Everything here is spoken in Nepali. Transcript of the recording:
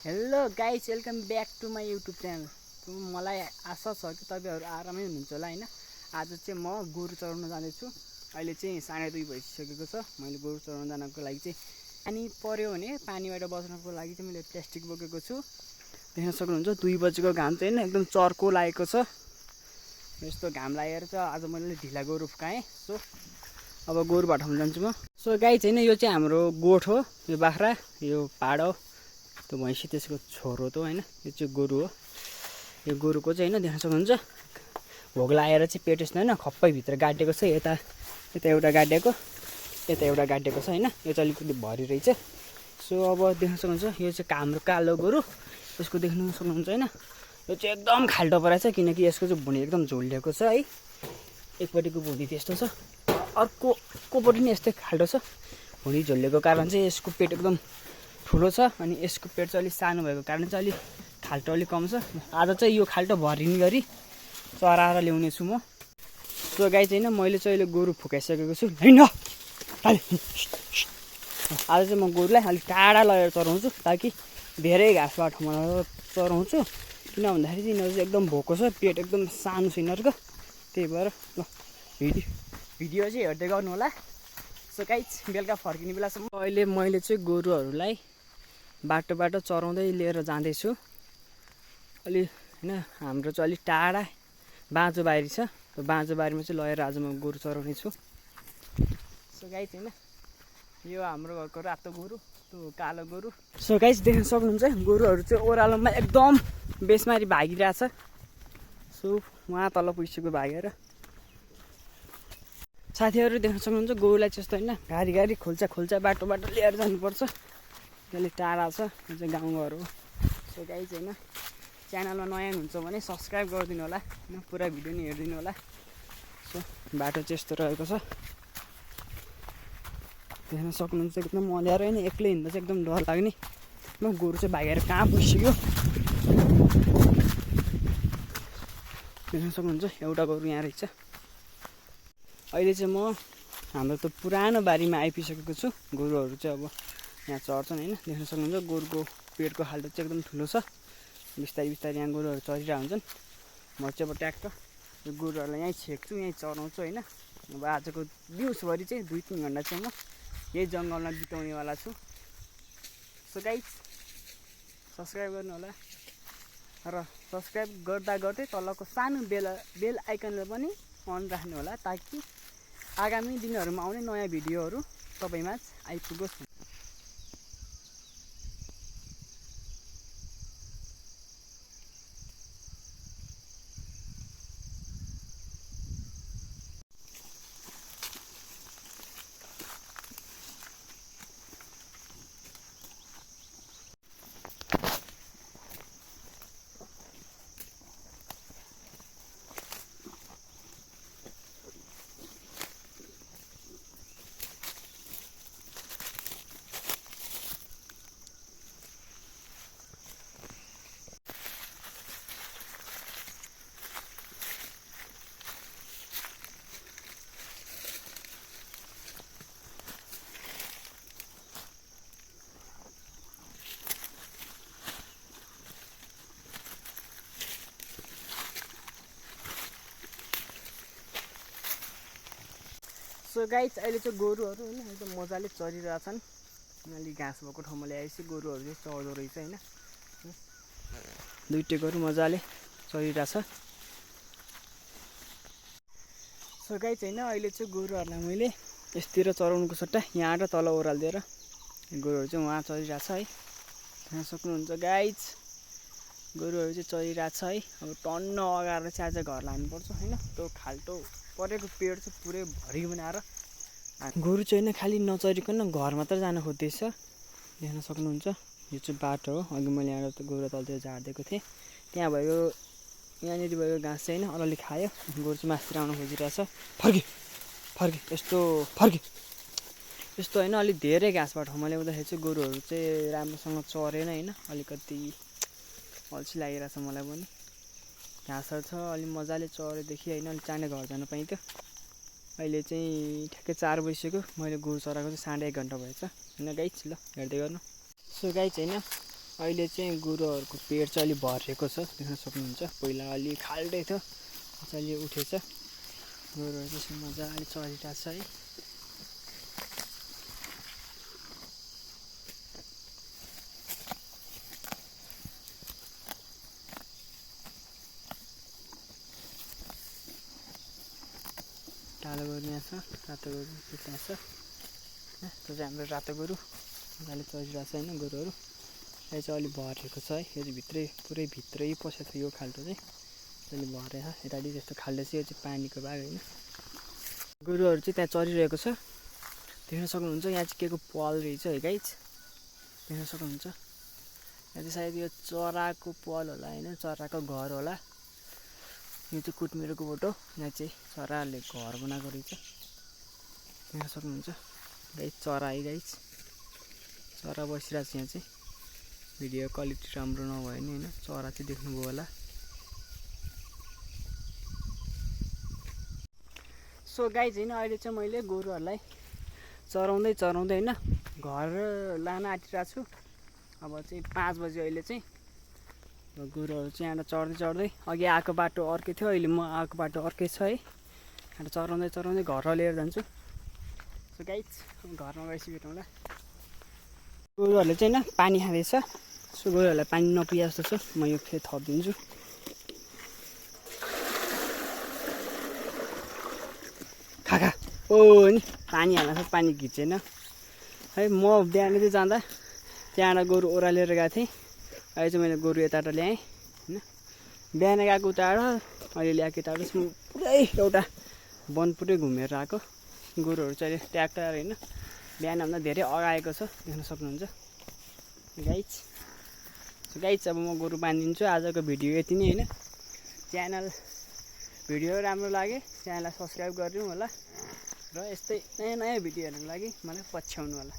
Hello guys, welcome back to my YouTube channel. मलाई आशा छ कि तपाईँहरू आरामै हुनुहुन्छ होला होइन। आज चाहिँ म गोरु चराउन जाँदैछु। अहिले चाहिँ 2:30 भइसकेको छ। मैले गोरु चराउन जानको लागि चाहिँ पानी पऱ्यो भने पानीबाट बस्नको लागि चाहिँ मैले प्लास्टिक बोकेको छु। देख्न सक्नुहुन्छ 2 बजेको घाम चाहिँ एकदम चर्को लागेको छ। यस्तो घाम लागेर चाहिँ आज मैले ढिला गोरु फुकाएँ। सो अब गोरु भटाउन जान्छु म। सो गाई चाहिँ यो चाहिँ हाम्रो गोठ हो, यो बाख्रा, यो पाड हो, त्यो भैँसी त्यसको छोरो त होइन। यो चाहिँ गोरु हो। यो गोरुको चाहिँ होइन देख्न सक्नुहुन्छ भोग लगाएर चाहिँ पेट यस्तो होइन खप्पै भित्र गाडिएको छ। यता एउटा गाडिएको, यता एउटा गाडिएको छ होइन। यो चाहिँ अलिकति भरि रहेछ। सो अब देख्न सक्नुहुन्छ यो चाहिँ हाम्रो कालो गोरु। यसको देख्न सक्नुहुन्छ होइन, यो चाहिँ एकदम खाल्टो परेछ किनकि यसको चाहिँ भुँडी एकदम झोलिएको छ है। एकपट्टिको भुँडी त्यस्तो छ, अर्कोपट्टि नि यस्तै खाल्टो छ। भुँडी झोलिएको कारण चाहिँ यसको पेट एकदम ठुलो छ अनि यसको पेट चाहिँ अलिक सानो भएको कारण चाहिँ अलिक खाल्टो अलिक कम छ। आज चाहिँ यो खाल्टो भरिने गरी चराएर ल्याउने छु म। सो गाई चाहिँ होइन मैले चाहिँ अहिले गोरु फुकाइसकेको छु होइन। आज चाहिँ म गोरुलाई अलिक टाढा लगेर चराउँछु ताकि धेरै घाँसबाट ठाउँमा चराउँछु। किन भन्दाखेरि चाहिँ यिनीहरू चाहिँ एकदम भोको छ, पेट एकदम सानो छ यिनीहरूको। त्यही भएर ल भिडियो चाहिँ हेर्दै गर्नु होला। सो गाइस बेलुका फर्किने बेलासम्म अहिले मैले चाहिँ गोरुहरूलाई बाटो चराउँदै लिएर जाँदैछु। अलि होइन हाम्रो चाहिँ अलिक टाढा बाँझो बारी छ। त्यो बाँझो बारीमा चाहिँ लगेर आज म गोरु चराउने छु। सो गाइस होइन यो हाम्रो घरको रातो गोरु, त्यो कालो गोरु। सो गाइस देख्न सक्नुहुन्छ गोरुहरू चाहिँ ओह्रालोमा एकदम बेसमारी भागिरहेछ। सो उहाँ तल पुगिसक्यो भागेर। साथीहरू देख्न सक्नुहुन्छ गोरुलाई चाहिँ यस्तो होइन गाडी खोल्चा बाटोबाट लिएर जानुपर्छ। अलिक टाढा छ, यो चाहिँ गाउँघर हो। सो गाई चाहिँ होइन च्यानलमा नयाँ हुनुहुन्छ भने सब्सक्राइब गरिदिनु होला होइन, पुरा भिडियो नि हेरिदिनु होला। सो बाटो चाहिँ यस्तो रहेको छ देख्न सक्नुहुन्छ। एकदम अँध्यारो होइन, एक्लै हिँड्दा चाहिँ एकदम डर लाग्ने। म गोरु चाहिँ भागेर कहाँ पुगिसक्यो देख्न सक्नुहुन्छ। एउटा गोरु यहाँ रहेछ। अहिले चाहिँ म हाम्रो त पुरानो बारीमा आइपुगिसकेको छु। गोरुहरू चाहिँ अब यहाँ चर्छन् होइन। देख्न सक्नुहुन्छ गोरुको पेटको खाल्टो चाहिँ एकदम ठुलो छ। बिस्तारै यहाँ गोरुहरू चरिरहेको हुन्छन्। म चाहिँ अब ट्याक्क यो गोरुहरूलाई यहीँ छेक्छु, यहीँ चराउँछु होइन। अब आजको दिउँसभरि चाहिँ 2-3 घन्टा चाहिँ म यही जङ्गलमा बिताउनेवाला छु। सो गाइस सब्सक्राइब गर्नु होला र सब्सक्राइब गर्दै तलको सानो बेल आइकनलाई पनि अन राख्नु होला ताकि आगामी दिनहरूमा आउने नयाँ भिडियोहरू तपाईँमा आइपुगोस्। सो गाइस अहिले चाहिँ गोरुहरू होइन एकदम मजाले चरिरहेछन्। अलिक घाँस भएको ठाउँमा ल्याएपछि गोरुहरू चाहिँ चढ्दो रहेछ होइन। दुईटै गोरु मजाले चरिरहेछ। सो गाइस होइन अहिले चाहिँ गोरुहरूलाई मैले यसतिर चराउनुको सट्टा यहाँ र तल ओह्रालिदिएर गोरुहरू चाहिँ उहाँ चरिरहेछ है। यहाँ सक्नुहुन्छ गाइस गोरुहरू चाहिँ चरिरहेछ है। अब टन्न अगाएर चाहिँ आज घर लानुपर्छ होइन। त्यो खाल्टो परेको पेट चाहिँ पुरै भरि बनाएर गोरु चाहिँ होइन खालि नचरिकन घर मात्र जान खोज्दैछ। देख्न सक्नुहुन्छ यो चाहिँ बाटो हो। अघि मैले यहाँ गोरु तलतिर झारिदिएको थिएँ। त्यहाँ भएको यहाँनिर भएको घाँस चाहिँ होइन अलिअलि खायो। गोरु चाहिँ मासतिर आउन खोजिरहेछ। यस्तो होइन अलिक धेरै घाँसबाट ठाउँमा ल्याउँदाखेरि चाहिँ गोरुहरू चाहिँ राम्रोसँग चरेन होइन। अलिकति अल्छी लागिरहेछ मलाई पनि। घाँसहरू छ अलि मजाले चरेदेखि होइन अलिक चाँडै घर जान पाइन्थ्यो। अहिले चाहिँ ठ्याक्कै 4 बजिसक्यो। मैले गोरु चराएको चाहिँ 1.5 घन्टा भएछ होइन गाइस। ल हेर्दै गर्नु। सो गाइस होइन अहिले चाहिँ गोरुहरूको पेट चाहिँ अलि भरिएको छ, देख्न सक्नुहुन्छ। पहिला अलि खाल्डै थियो, अहिले उठेछ। गोरुहरू चाहिँ मजाले चरिरहेको छ है। कालो गोरु यहाँ छ, रातो गोरु त्यहाँ छ। त्यो चाहिँ हाम्रो रातो गोरु मजाले चरिरहेको छ होइन। गोरुहरू यो चाहिँ अलि भरिएको छ है। यो चाहिँ भित्रै पुरै भित्रै पसेको छ यो खाल्टो चाहिँ अलि भरेछ। यतापट्टि त्यस्तो खाल्टो चाहिँ यो चाहिँ पानीको भाग होइन। गोरुहरू चाहिँ त्यहाँ चरिरहेको छ, देख्न सक्नुहुन्छ। यहाँ चाहिँ के को पल रहेछ है गाइज, देख्न सक्नुहुन्छ। यहाँ चाहिँ सायद यो चराको पल होला होइन, चराको घर होला। यो चाहिँ कुटमिरोको फोटो। यहाँ चाहिँ चराहरूले घर बनाएको रहेछ, देख्न सक्नुहुन्छ गाइज। चरा है गाइज, चरा बसिरहेको छ यहाँ चाहिँ। भिडियो क्वालिटी राम्रो नभए नि होइन, चरा चाहिँ देख्नुभयो होला। सो गाइज होइन, अहिले चाहिँ मैले गोरुहरूलाई चराउँदै होइन घर लान आँटिरहेको छु। अब चाहिँ 5 बज्यो अहिले चाहिँ। गोरुहरू चाहिँ यहाँ चढ्दै अघि आएको बाटो अर्कै थियो, अहिले म आएको बाटो अर्कै छ है। यहाँ चराउँदै घर लिएर जान्छु। सो गाइज घरमा गएपछि भेटौँला। गोरुहरूले चाहिँ होइन पानी खाँदैछ। सो गोरुहरूलाई पानी नपिए जस्तो छ, म यो फेरि थपिदिन्छु। खा ओ नि पानी हाल्न पानी घिचेन है। म बिहान चाहिँ जाँदा त्यहाँबाट गोरु ओह्रालेर गएको थिएँ। अहिले चाहिँ मैले गोरु यताबाट ल्याएँ होइन। बिहान गएको उताबाट अहिले ल्याएको यताबाट पुरै एउटा वन पुरै घुमेर आएको। गोरुहरू चाहिँ अहिले ट्र्याक्टर होइन बिहानभन्दा धेरै अगाएको छ, देख्न सक्नुहुन्छ गाइज। गाइज अब म गोरु बाँधिदिन्छु। आजको भिडियो यति नै होइन। भिडियो राम्रो लागे च्यानललाई सब्सक्राइब गरिदिनु होला र यस्तै नयाँ भिडियोहरूको लागि मलाई पछ्याउनु होला।